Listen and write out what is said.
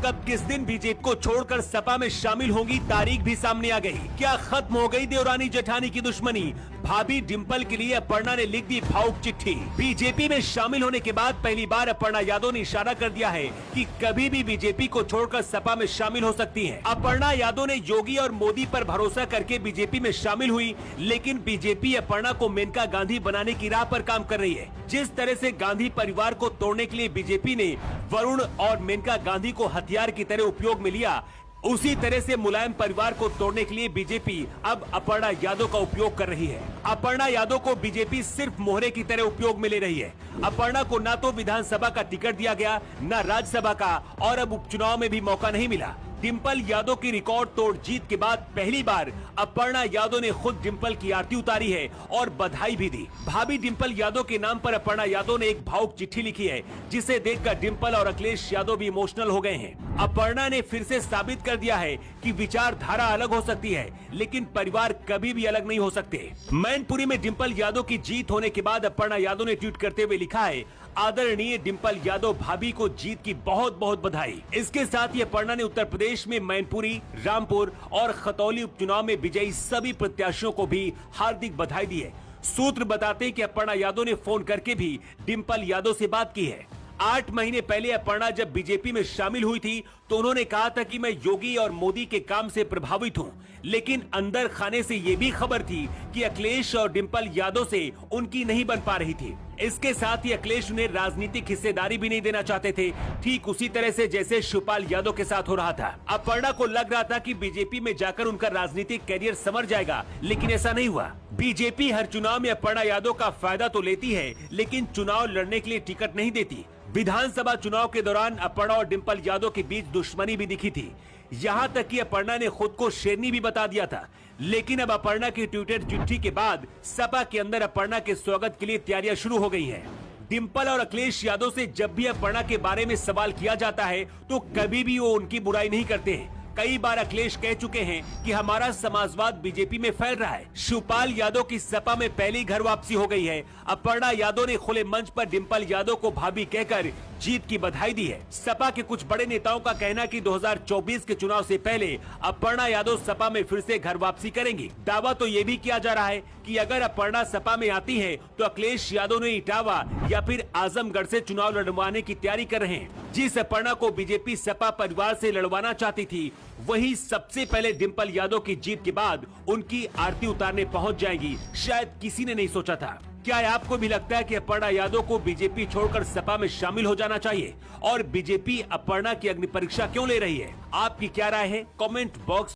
कब किस दिन बीजेपी को छोड़कर सपा में शामिल होंगी, तारीख भी सामने आ गई। क्या खत्म हो गई देवरानी जेठानी की दुश्मनी? भाभी डिंपल के लिए अपर्णा ने लिख दी भावुक चिट्ठी। बीजेपी में शामिल होने के बाद पहली बार अपर्णा यादव ने इशारा कर दिया है कि कभी भी बीजेपी को छोड़कर सपा में शामिल हो सकती हैं। अपर्णा यादव ने योगी और मोदी पर भरोसा करके बीजेपी में शामिल हुई, लेकिन बीजेपी अपर्णा को मेनका गांधी बनाने की राह पर काम कर रही है। जिस तरह से गांधी परिवार को तोड़ने के लिए बीजेपी ने वरुण और मेनका गांधी को हथियार की तरह उपयोग में लिया, उसी तरह से मुलायम परिवार को तोड़ने के लिए बीजेपी अब अपर्णा यादव का उपयोग कर रही है। अपर्णा यादव को बीजेपी सिर्फ मोहरे की तरह उपयोग में ले रही है। अपर्णा को न तो विधानसभा का टिकट दिया गया, न राज्यसभा का, और अब उपचुनाव में भी मौका नहीं मिला। डिंपल यादव की रिकॉर्ड तोड़ जीत के बाद पहली बार अपर्णा यादव ने खुद डिंपल की आरती उतारी है और बधाई भी दी। भाभी डिंपल यादव के नाम पर अपर्णा यादव ने एक भावुक चिट्ठी लिखी है, जिसे देखकर डिंपल और अखिलेश यादव भी इमोशनल हो गए हैं। अपर्णा ने फिर से साबित कर दिया है कि विचारधारा अलग हो सकती है, लेकिन परिवार कभी भी अलग नहीं हो सकते। मैनपुरी में डिंपल यादव की जीत होने के बाद अपर्णा यादव ने ट्वीट करते हुए लिखा है, आदरणीय डिंपल यादव भाभी को जीत की बहुत बहुत बधाई। इसके साथ ही अपर्णा ने उत्तर प्रदेश में मैनपुरी, रामपुर और खतौली उपचुनाव में विजयी सभी प्रत्याशियों को भी हार्दिक बधाई दी है। सूत्र बताते हैं कि अपर्णा यादव ने फोन करके भी डिंपल यादव से बात की है। 8 महीने पहले अपर्णा जब बीजेपी में शामिल हुई थी तो उन्होंने कहा था कि मैं योगी और मोदी के काम से प्रभावित हूं, लेकिन अंदर खाने से ये भी खबर थी कि अखिलेश और डिंपल यादव से उनकी नहीं बन पा रही थी। इसके साथ ही अखिलेश उन्हें राजनीतिक हिस्सेदारी भी नहीं देना चाहते थे, ठीक उसी तरह से जैसे शिवपाल यादव के साथ हो रहा था। अपर्णा को लग रहा था कि बीजेपी में जाकर उनका राजनीतिक करियर संवर जाएगा, लेकिन ऐसा नहीं हुआ। बीजेपी हर चुनाव में अपर्णा यादव का फायदा तो लेती है, लेकिन चुनाव लड़ने के लिए टिकट नहीं देती। विधानसभा चुनाव के दौरान अपर्णा और डिंपल यादव के बीच दुश्मनी भी दिखी थी, यहाँ तक कि अपर्णा ने खुद को शेरनी भी बता दिया था। लेकिन अब अपर्णा की ट्विटर चिट्ठी के बाद सपा के अंदर अपर्णा के स्वागत के लिए तैयारियां शुरू हो गई हैं। डिंपल और अखिलेश यादव से जब भी अपर्णा के बारे में सवाल किया जाता है तो कभी भी वो उनकी बुराई नहीं करते हैं। कई बार अखिलेश कह चुके हैं कि हमारा समाजवाद बीजेपी में फैल रहा है। शिवपाल यादव की सपा में पहली घर वापसी हो गई है। अपर्णा यादव ने खुले मंच पर डिंपल यादव को भाभी कहकर जीत की बधाई दी है। सपा के कुछ बड़े नेताओं का कहना कि 2024 के चुनाव से पहले अपर्णा यादव सपा में फिर से घर वापसी करेंगी। दावा तो ये भी किया जा रहा है कि अगर अपर्णा सपा में आती है तो अखिलेश यादव ने इटावा या फिर आजमगढ़ से चुनाव लड़वाने की तैयारी कर रहे हैं। जिस अपर्णा को बीजेपी सपा परिवार से लड़वाना चाहती थी, वही सबसे पहले डिंपल यादव की जीत के बाद उनकी आरती उतारने पहुंच जाएगी, शायद किसी ने नहीं सोचा था। क्या आपको भी लगता है कि अपर्णा यादव को बीजेपी छोड़कर सपा में शामिल हो जाना चाहिए? और बीजेपी अपर्णा की अग्नि परीक्षा क्यों ले रही है? आपकी क्या राय है? Comment box